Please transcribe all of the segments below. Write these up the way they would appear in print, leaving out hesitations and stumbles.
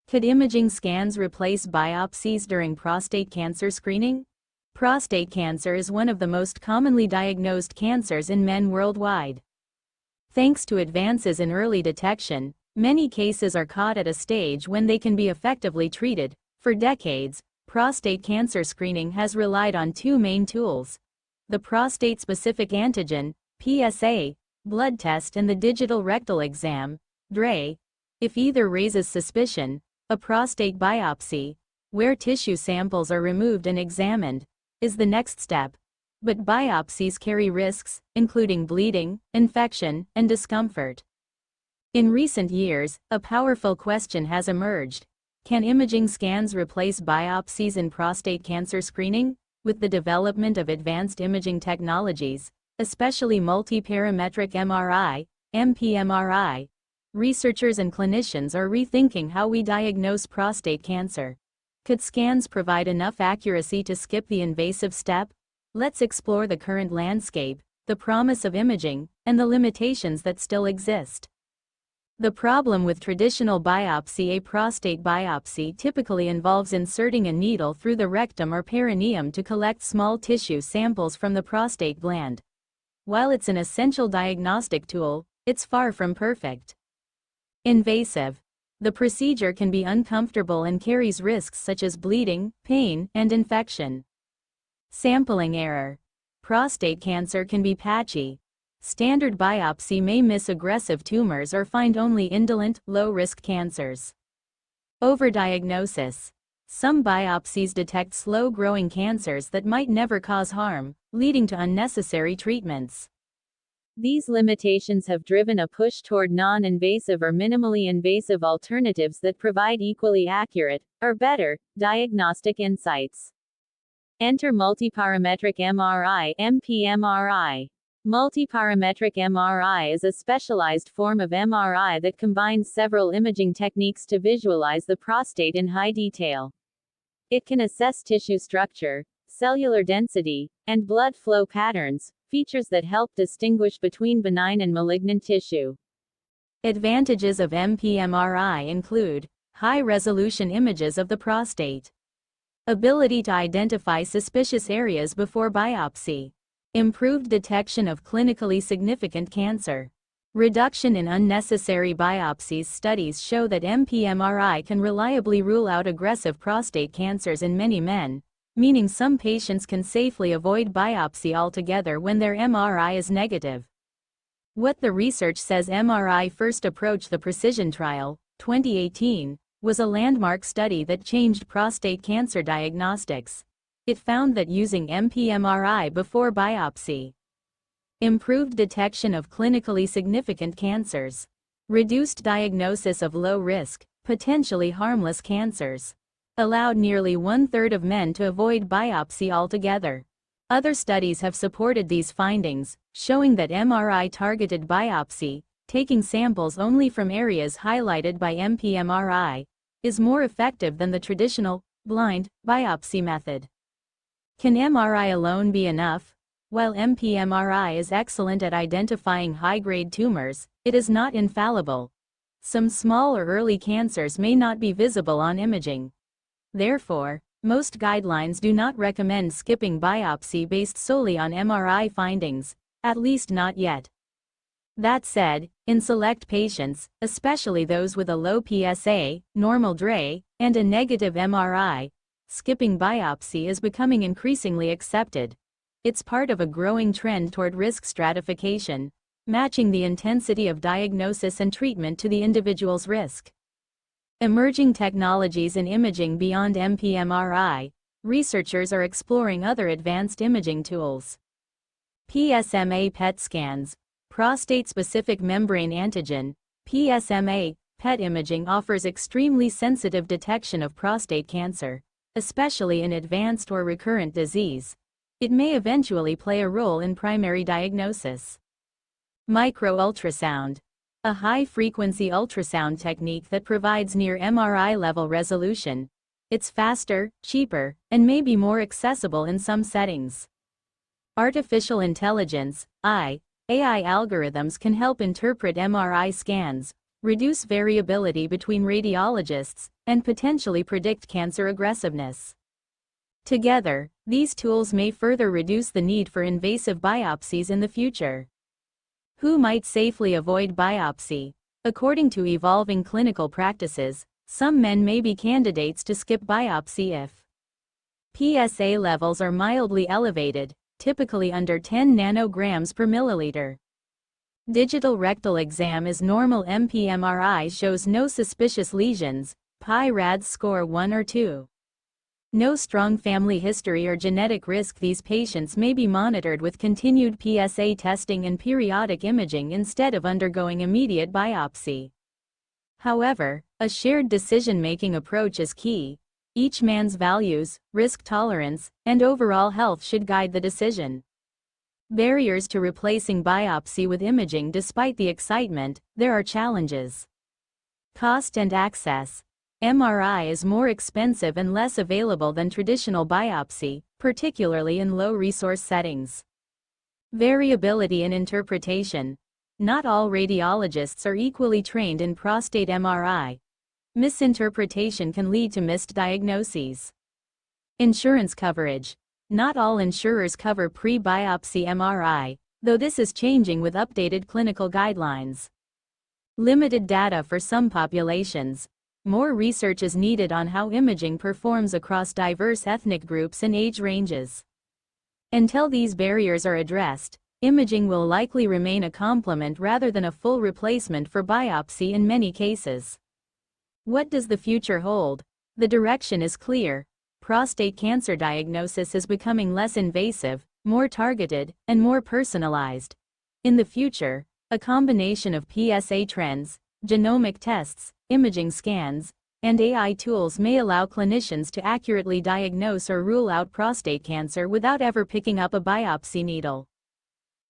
Could imaging scans replace biopsies during prostate cancer screening? Prostate cancer is one of the most commonly diagnosed cancers in men worldwide. Thanks to advances in early detection, many cases are caught at a stage when they can be effectively treated. For decades, prostate cancer screening has relied on two main tools: the prostate-specific antigen, PSA, blood test, and the digital rectal exam, DRE. If either raises suspicion, a prostate biopsy, where tissue samples are removed and examined, is the next step. But biopsies carry risks, including bleeding, infection, and discomfort. In recent years, a powerful question has emerged: can imaging scans replace biopsies in prostate cancer screening? With the development of advanced imaging technologies, especially multiparametric MRI, (MPMRI), researchers and clinicians are rethinking how we diagnose prostate cancer. Could scans provide enough accuracy to skip the invasive step? Let's explore the current landscape, the promise of imaging, and the limitations that still exist. The problem with traditional biopsy: a prostate biopsy typically involves inserting a needle through the rectum or perineum to collect small tissue samples from the prostate gland. While it's an essential diagnostic tool, it's far from perfect. Invasive. The procedure can be uncomfortable and carries risks such as bleeding, pain, and infection. Sampling error. Prostate cancer can be patchy. Standard biopsy may miss aggressive tumors or find only indolent, low-risk cancers. Overdiagnosis. Some biopsies detect slow-growing cancers that might never cause harm, leading to unnecessary treatments. These limitations have driven a push toward non-invasive or minimally invasive alternatives that provide equally accurate, or better, diagnostic insights. Enter multiparametric MRI, (MPMRI). Multiparametric MRI is a specialized form of MRI that combines several imaging techniques to visualize the prostate in high detail. It can assess tissue structure, cellular density, and blood flow patterns, features that help distinguish between benign and malignant tissue. Advantages of MPMRI include high-resolution images of the prostate, ability to identify suspicious areas before biopsy, improved detection of clinically significant cancer, reduction in unnecessary biopsies. Studies show that MPMRI can reliably rule out aggressive prostate cancers in many men, meaning some patients can safely avoid biopsy altogether when their MRI is negative. What the research says. MRI first approached the Precision Trial, 2018, was a landmark study that changed prostate cancer diagnostics. It found that using MPMRI before biopsy improved detection of clinically significant cancers, reduced diagnosis of low-risk, potentially harmless cancers, allowed nearly one-third of men to avoid biopsy altogether. Other studies have supported these findings, showing that MRI-targeted biopsy, taking samples only from areas highlighted by MPMRI, is more effective than the traditional, blind, biopsy method. Can MRI alone be enough? While MPMRI is excellent at identifying high-grade tumors, it is not infallible. Some small or early cancers may not be visible on imaging. Therefore, most guidelines do not recommend skipping biopsy based solely on MRI findings, at least not yet. That said, in select patients, especially those with a low PSA, normal DRE, and a negative MRI, skipping biopsy is becoming increasingly accepted. It's part of a growing trend toward risk stratification, matching the intensity of diagnosis and treatment to the individual's risk. Emerging technologies in imaging beyond MPMRI. Researchers are exploring other advanced imaging tools. PSMA PET scans. Prostate-specific membrane antigen, PSMA, PET imaging offers extremely sensitive detection of prostate cancer, especially in advanced or recurrent disease. It may eventually play a role in primary diagnosis. Microultrasound. A high-frequency ultrasound technique that provides near MRI-level resolution. It's faster, cheaper, and may be more accessible in some settings. Artificial intelligence, AI algorithms can help interpret MRI scans, reduce variability between radiologists, and potentially predict cancer aggressiveness. Together, these tools may further reduce the need for invasive biopsies in the future. Who might safely avoid biopsy? According to evolving clinical practices, some men may be candidates to skip biopsy if PSA levels are mildly elevated, typically under 10 nanograms per milliliter. Digital rectal exam is normal. MPMRI shows no suspicious lesions, PI-RADS score 1 or 2. No strong family history or genetic risk. These patients may be monitored with continued PSA testing and periodic imaging instead of undergoing immediate biopsy. However, a shared decision-making approach is key. Each man's values, risk tolerance, and overall health should guide the decision. Barriers to replacing biopsy with imaging. Despite the excitement, there are challenges. Cost and access. MRI is more expensive and less available than traditional biopsy, particularly in low-resource settings. Variability in interpretation. Not all radiologists are equally trained in prostate MRI. Misinterpretation can lead to missed diagnoses. Insurance coverage. Not all insurers cover pre-biopsy MRI, though this is changing with updated clinical guidelines. Limited data for some populations. More research is needed on how imaging performs across diverse ethnic groups and age ranges. Until these barriers are addressed, imaging will likely remain a complement rather than a full replacement for biopsy in many cases. What does the future hold? The direction is clear. Prostate cancer diagnosis is becoming less invasive, more targeted, and more personalized. In the future, a combination of PSA trends, genomic tests, imaging scans, and AI tools may allow clinicians to accurately diagnose or rule out prostate cancer without ever picking up a biopsy needle.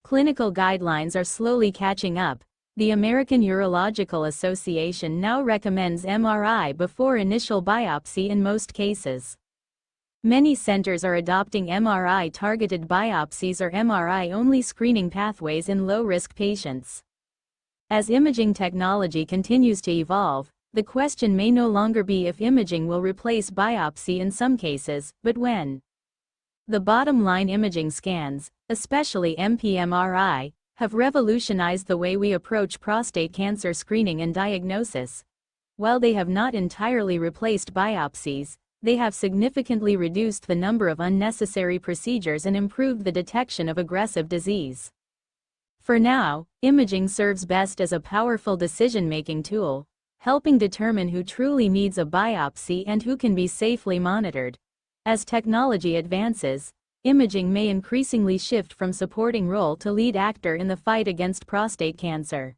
Clinical guidelines are slowly catching up. The American Urological Association now recommends MRI before initial biopsy in most cases. Many centers are adopting MRI-targeted biopsies or MRI-only screening pathways in low-risk patients. As imaging technology continues to evolve, the question may no longer be if imaging will replace biopsy in some cases, but when. The bottom line: imaging scans, especially MPMRI, have revolutionized the way we approach prostate cancer screening and diagnosis. While they have not entirely replaced biopsies, they have significantly reduced the number of unnecessary procedures and improved the detection of aggressive disease. For now, imaging serves best as a powerful decision-making tool, helping determine who truly needs a biopsy and who can be safely monitored. As technology advances, imaging may increasingly shift from supporting role to lead actor in the fight against prostate cancer.